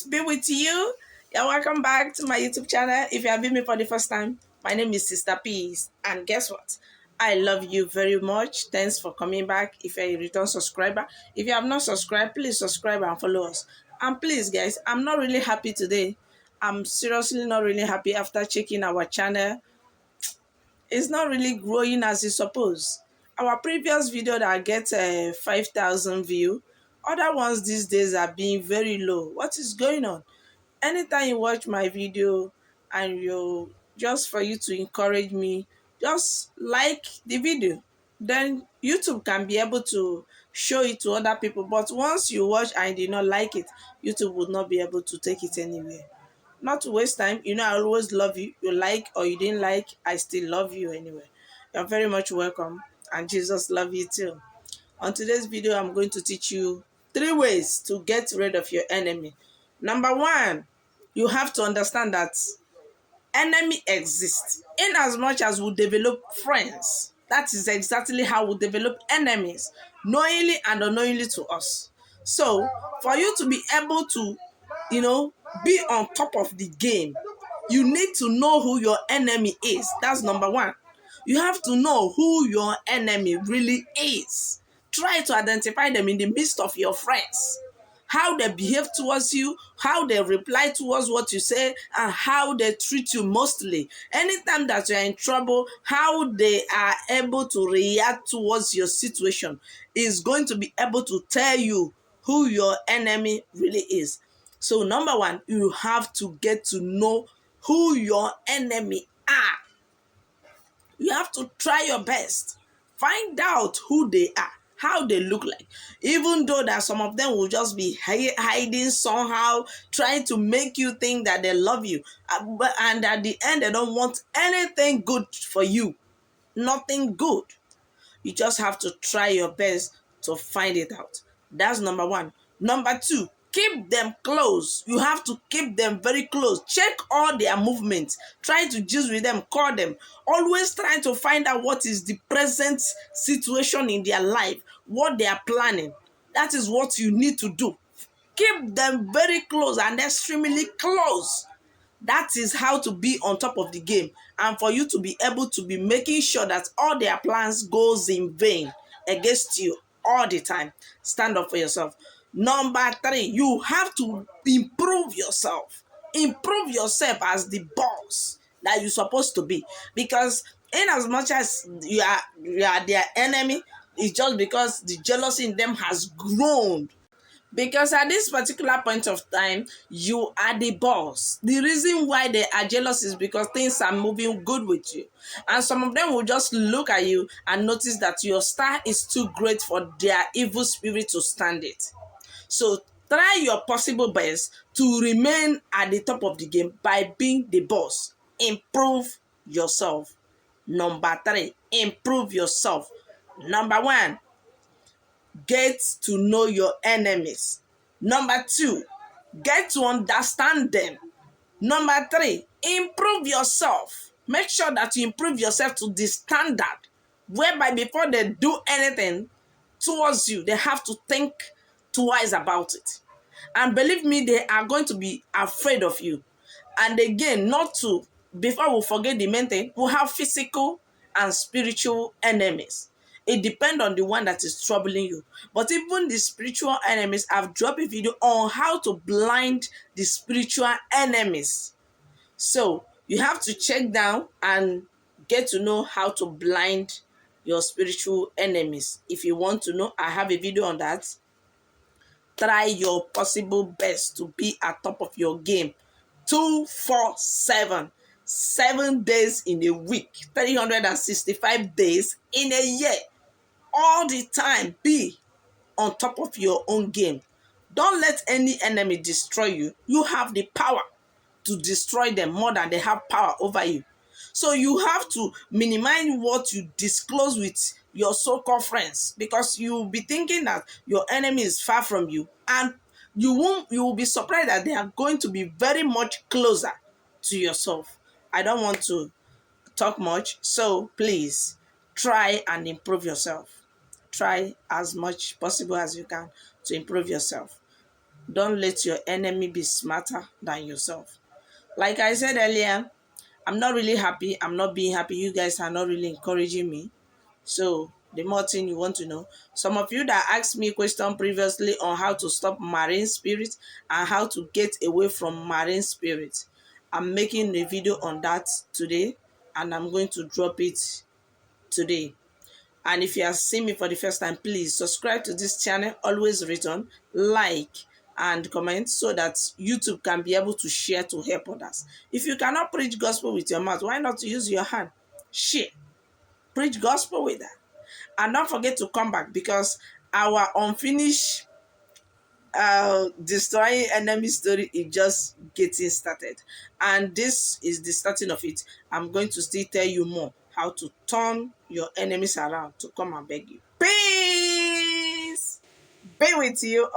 Peace be with you. You're welcome back to my YouTube channel. If you have been me for the first time, my name is Sister Peace. And guess what? I love you very much. Thanks for coming back. If you're a return subscriber, if you have not subscribed, please subscribe and follow us. And please, guys, I'm not really happy today. I'm seriously not really happy after checking our channel. It's not really growing as it's supposed. Our previous video that gets 5,000 view, other ones these days are being very low. What is going on? Anytime you watch my video and you just for you to encourage me, just like the video, then YouTube can be able to show it to other people. But once you watch and did not like it, YouTube would not be able to take it anywhere. Not to waste time, I always love you. You like or you didn't like, I still love you anyway. You're very much welcome, and Jesus love you too. On today's video, I'm going to teach you 3 ways to get rid of your enemy. Number 1, you have to understand that enemy exists. In as much as we develop friends, that is exactly how we develop enemies, knowingly and unknowingly to us. So, for you to be able to, be on top of the game, you need to know who your enemy is. That's number 1. You have to know who your enemy really is. Try to identify them in the midst of your friends. How they behave towards you, how they reply towards what you say, and how they treat you mostly. Anytime that you're in trouble, how they are able to react towards your situation is going to be able to tell you who your enemy really is. So number 1, you have to get to know who your enemy are. You have to try your best. Find out who they are, how they look like. Even though that some of them will just be hiding somehow, trying to make you think that they love you. And at the end, they don't want anything good for you. Nothing good. You just have to try your best to find it out. That's number 1. Number 2, keep them close. You have to keep them very close. Check all their movements. Try to gist with them, call them. Always try to find out what is the present situation in their life, what they are planning. That is what you need to do. Keep them very close and extremely close. That is how to be on top of the game, and for you to be able to be making sure that all their plans goes in vain against you all the time. Stand up for yourself. Number 3, you have to improve yourself. Improve yourself as the boss that you're supposed to be. Because in as much as you are their enemy, it's just because the jealousy in them has grown. Because at this particular point of time, you are the boss. The reason why they are jealous is because things are moving good with you. And some of them will just look at you and notice that your star is too great for their evil spirit to stand it. So try your possible best to remain at the top of the game by being the boss. Improve yourself. Number 3, improve yourself. Number 1, get to know your enemies. Number 2, get to understand them. Number 3, improve yourself. Make sure that you improve yourself to the standard whereby before they do anything towards you, they have to think twice about it. And believe me, they are going to be afraid of you. And again, before we forget the main thing, we have physical and spiritual enemies. It depends on the one that is troubling you. But even the spiritual enemies, I've dropped a video on how to blind the spiritual enemies. So you have to check down and get to know how to blind your spiritual enemies. If you want to know, I have a video on that. Try your possible best to be at top of your game 24/7. 7 days in a week, 365 days in a year. All the time, be on top of your own game. Don't let any enemy destroy you. You have the power to destroy them more than they have power over you. So you have to minimize what you disclose with your so-called friends, because you will be thinking that your enemy is far from you, and you will be surprised that they are going to be very much closer to yourself. I don't want to talk much, so please try and improve yourself. Try as much possible as you can to improve yourself. Don't let your enemy be smarter than yourself. Like I said earlier, I'm not really happy. I'm not being happy. You guys are not really encouraging me. So the more thing you want to know. Some of you that asked me question previously on how to stop marine spirit and how to get away from marine spirit. I'm making a video on that today, and I'm going to drop it today. And if you are seeing me for the first time, please subscribe to this channel, always return, like, and comment so that YouTube can be able to share to help others. If you cannot preach gospel with your mouth, why not use your hand? Share. Preach gospel with that. And don't forget to come back, because our unfinished destroying enemy story is just getting started, and this is the starting of it. I'm going to still tell you more how to turn your enemies around to come and beg you. Peace be with you all.